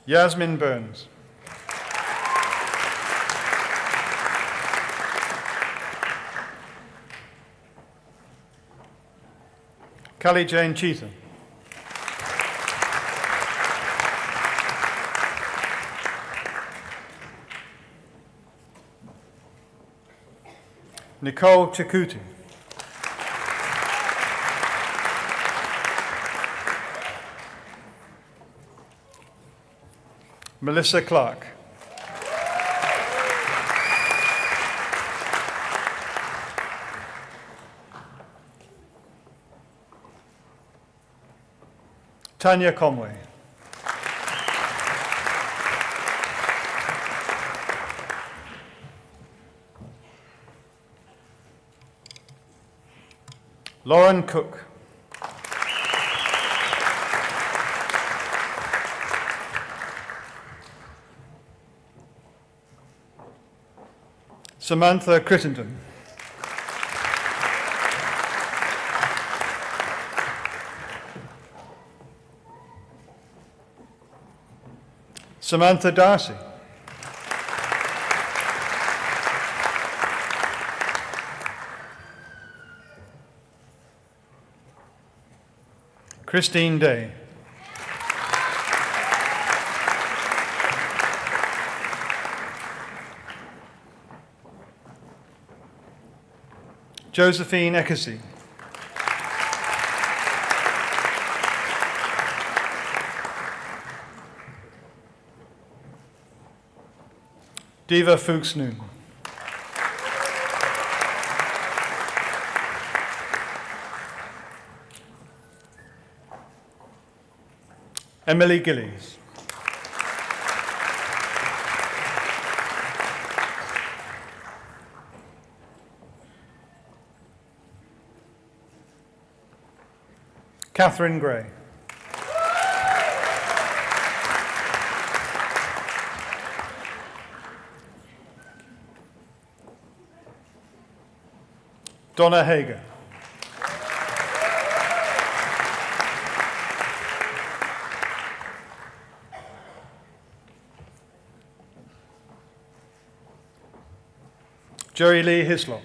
Yasmin Burns. Callie Jane Cheetham. Nicole Chikuti. Melissa Clark. Tanya Conway. Lauren Cook. Samantha Crittenden. Samantha Darcy. Christine Day. Josephine Ekesi. Diva Fuchs Noon. Emily Gillies. Catherine Gray. Donna Hager. Joey Lee Hislop.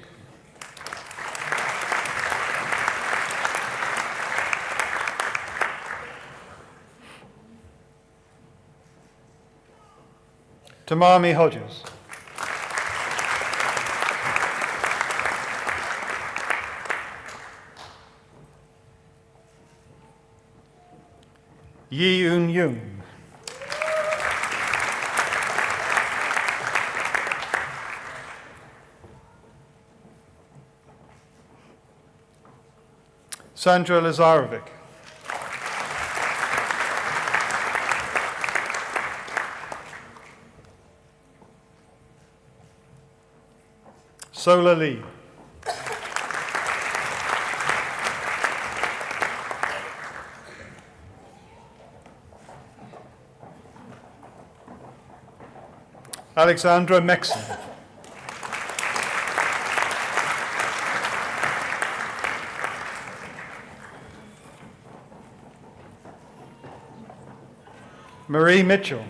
Tamami Hodges. Yi Eun Yoon. Sandra Lazarevic. Sola Lee. Alexandra Mexon. Marie Mitchell.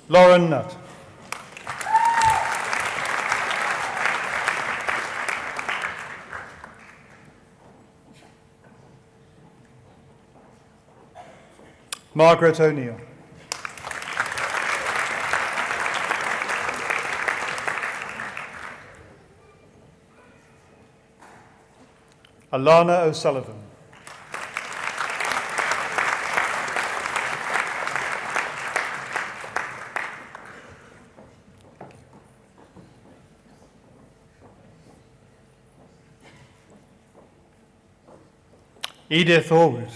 Lauren Nutt. Margaret O'Neill. Alana O'Sullivan. Edith Orwood.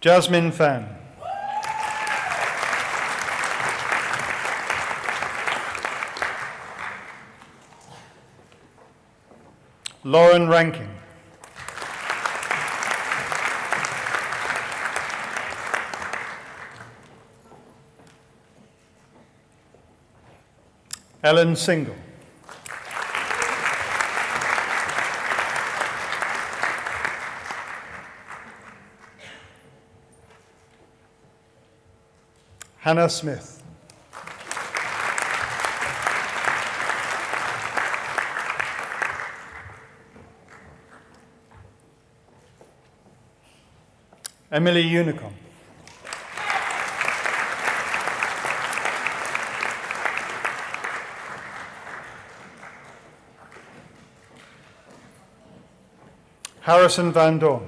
Jasmine Fan. Lauren Rankin. Ellen Single. Hannah Smith. Emily Unicom. Harrison Van Dorn.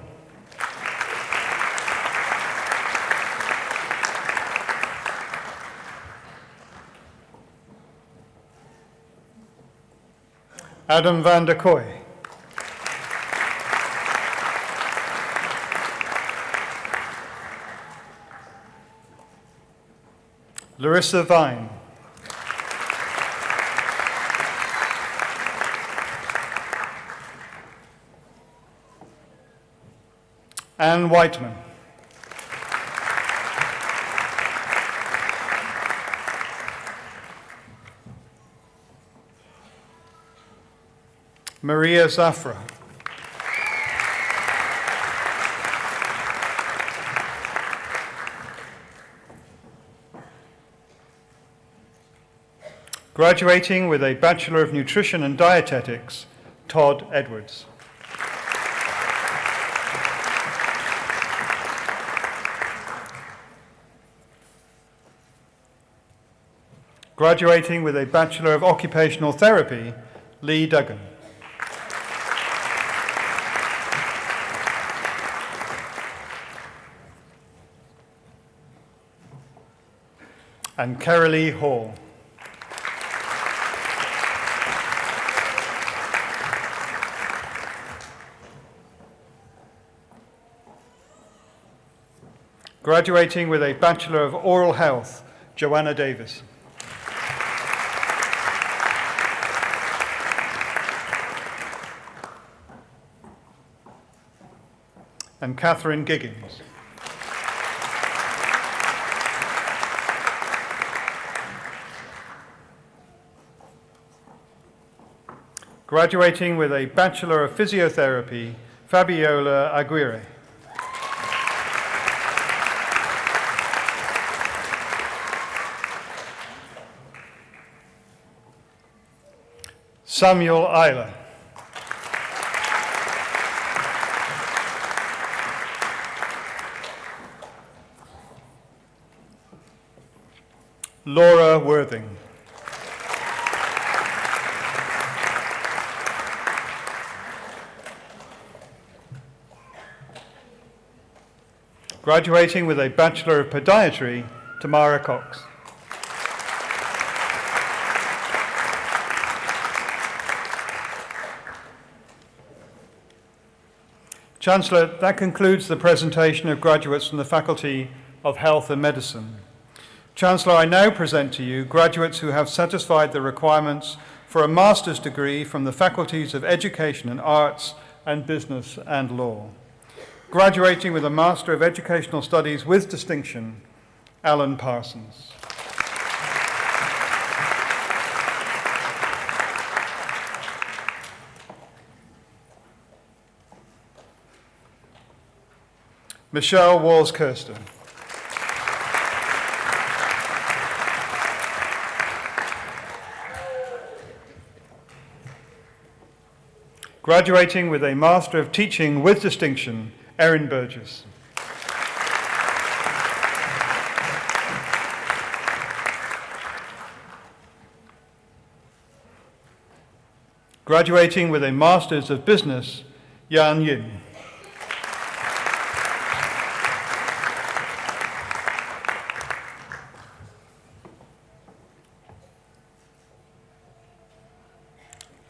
Adam van der Kooi. Larissa Vine. Anne Whiteman. Maria Zafra. Graduating with a Bachelor of Nutrition and Dietetics, Todd Edwards. Graduating with a Bachelor of Occupational Therapy, Lee Duggan. And Carolee Hall. Graduating with a Bachelor of Oral Health, Joanna Davis. And Catherine Giggins. Graduating with a Bachelor of Physiotherapy, Fabiola Aguirre. Samuel Eiler. Laura Worthing. Graduating with a Bachelor of Podiatry, Tamara Cox. Chancellor, that concludes the presentation of graduates from the Faculty of Health and Medicine. Chancellor, I now present to you graduates who have satisfied the requirements for a master's degree from the Faculties of Education and Arts and Business and Law. Graduating with a Master of Educational Studies with distinction, Alan Parsons. Michelle Walls-Kirsten. Graduating with a Master of Teaching with distinction, Erin Burgess. Graduating with a Masters of Business, Yan Yin.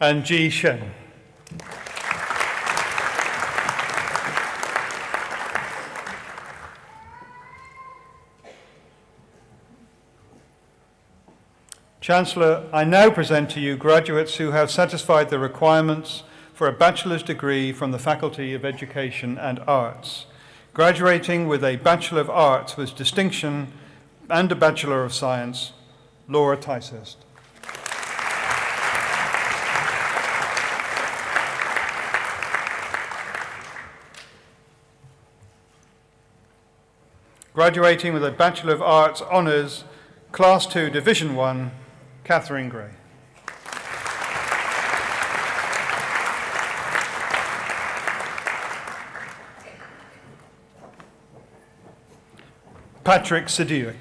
And Ji Shen. Chancellor, I now present to you graduates who have satisfied the requirements for a bachelor's degree from the Faculty of Education and Arts, graduating with a Bachelor of Arts with distinction and a Bachelor of Science, Laura Ticehurst. Graduating with a Bachelor of Arts Honours, Class 2, Division 1, Catherine Gray. Patrick Sadiuk.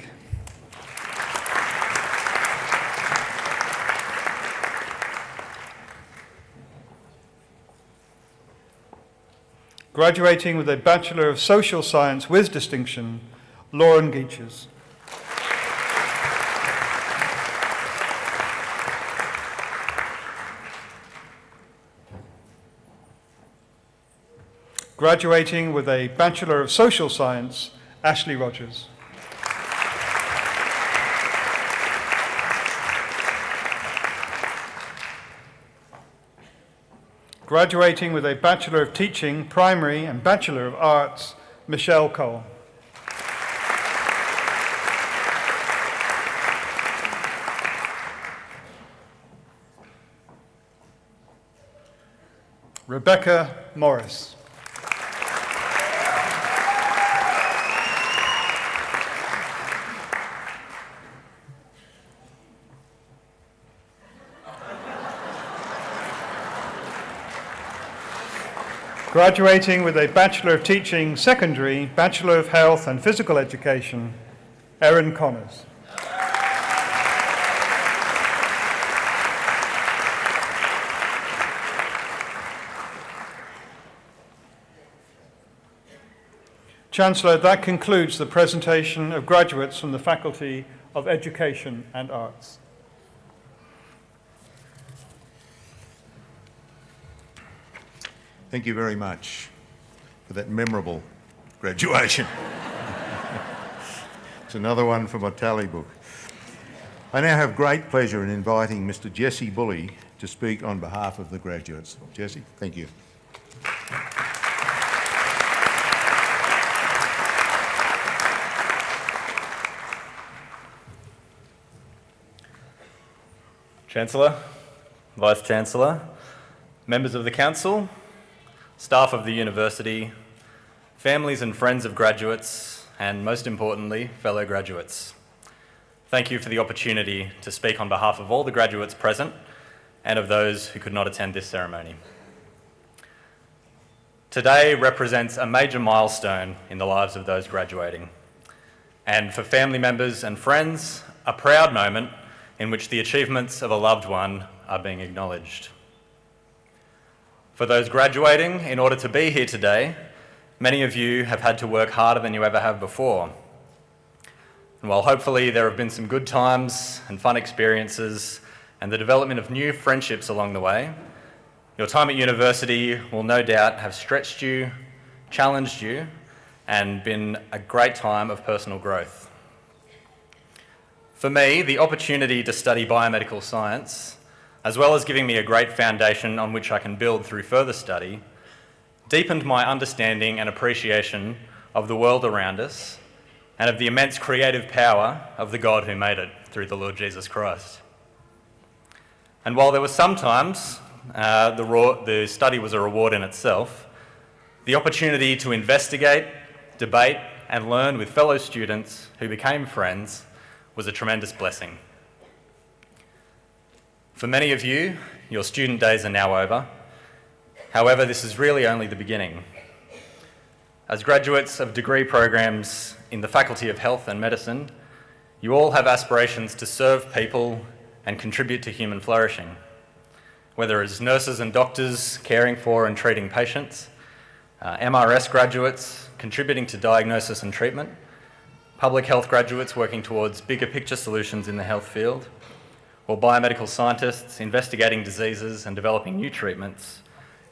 Graduating with a Bachelor of Social Science with distinction, Lauren Geaches. Graduating with a Bachelor of Social Science, Ashley Rogers. Graduating with a Bachelor of Teaching, Primary and Bachelor of Arts, Michelle Cole. Rebecca Morris. Graduating with a Bachelor of Teaching, Secondary, Bachelor of Health and Physical Education, Erin Connors. Chancellor, that concludes the presentation of graduates from the Faculty of Education and Arts. Thank you very much for that memorable graduation. It's another one from my tally book. I now have great pleasure in inviting Mr. Jesse Bully to speak on behalf of the graduates. Jesse, thank you. Chancellor, Vice-Chancellor, members of the Council, staff of the University, families and friends of graduates, and most importantly, fellow graduates. Thank you for the opportunity to speak on behalf of all the graduates present and of those who could not attend this ceremony. Today represents a major milestone in the lives of those graduating, and for family members and friends, a proud moment in which the achievements of a loved one are being acknowledged. For those graduating, in order to be here today, many of you have had to work harder than you ever have before. And while hopefully there have been some good times and fun experiences and the development of new friendships along the way, your time at university will no doubt have stretched you, challenged you, and been a great time of personal growth. For me, the opportunity to study biomedical science, as well as giving me a great foundation on which I can build through further study, deepened my understanding and appreciation of the world around us and of the immense creative power of the God who made it through the Lord Jesus Christ. And while there were sometimes the study was a reward in itself, the opportunity to investigate, debate and learn with fellow students who became friends was a tremendous blessing. For many of you, your student days are now over. However, this is really only the beginning. As graduates of degree programs in the Faculty of Health and Medicine, you all have aspirations to serve people and contribute to human flourishing. Whether as nurses and doctors caring for and treating patients, MRS graduates contributing to diagnosis and treatment, public health graduates working towards bigger picture solutions in the health field, or biomedical scientists investigating diseases and developing new treatments,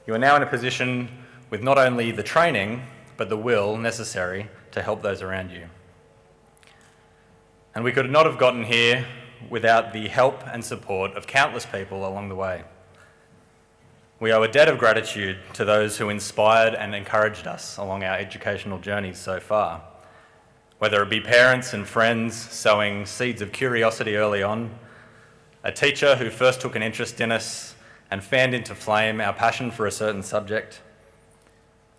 you are now in a position with not only the training, but the will necessary to help those around you. And we could not have gotten here without the help and support of countless people along the way. We owe a debt of gratitude to those who inspired and encouraged us along our educational journeys so far, whether it be parents and friends sowing seeds of curiosity early on, a teacher who first took an interest in us and fanned into flame our passion for a certain subject,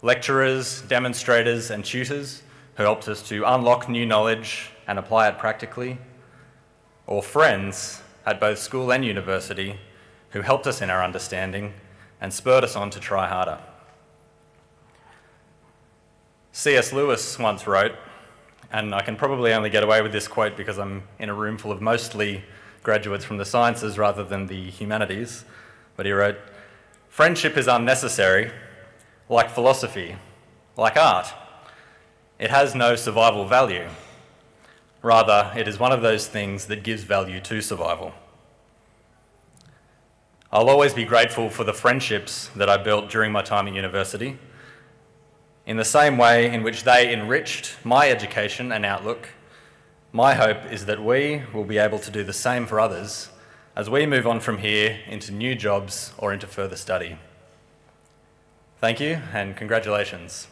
lecturers, demonstrators and tutors who helped us to unlock new knowledge and apply it practically, or friends at both school and university who helped us in our understanding and spurred us on to try harder. C.S. Lewis once wrote, and I can probably only get away with this quote because I'm in a room full of mostly graduates from the sciences rather than the humanities, but he wrote, "Friendship is unnecessary, like philosophy, like art. It has no survival value. Rather, it is one of those things that gives value to survival." I'll always be grateful for the friendships that I built during my time at university. In the same way in which they enriched my education and outlook, my hope is that we will be able to do the same for others as we move on from here into new jobs or into further study. Thank you and congratulations.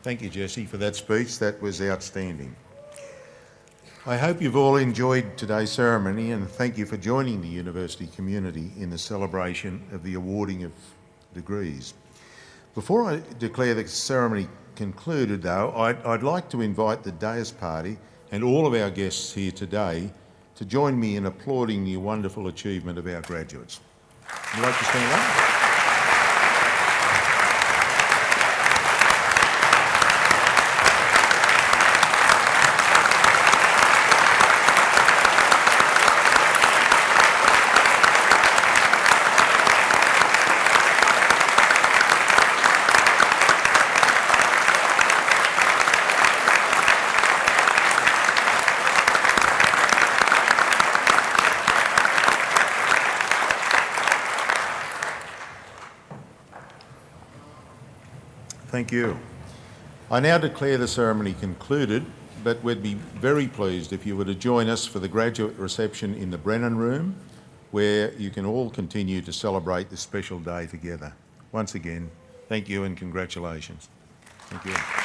Thank you, Jesse, for that speech. That was outstanding. I hope you've all enjoyed today's ceremony and thank you for joining the university community in the celebration of the awarding of degrees. Before I declare the ceremony concluded, though, I'd like to invite the Deus Party and all of our guests here today to join me in applauding the wonderful achievement of our graduates. Would you like to stand up? Thank you. I now declare the ceremony concluded, but we'd be very pleased if you were to join us for the graduate reception in the Brennan Room, where you can all continue to celebrate this special day together. Once again, thank you and congratulations. Thank you.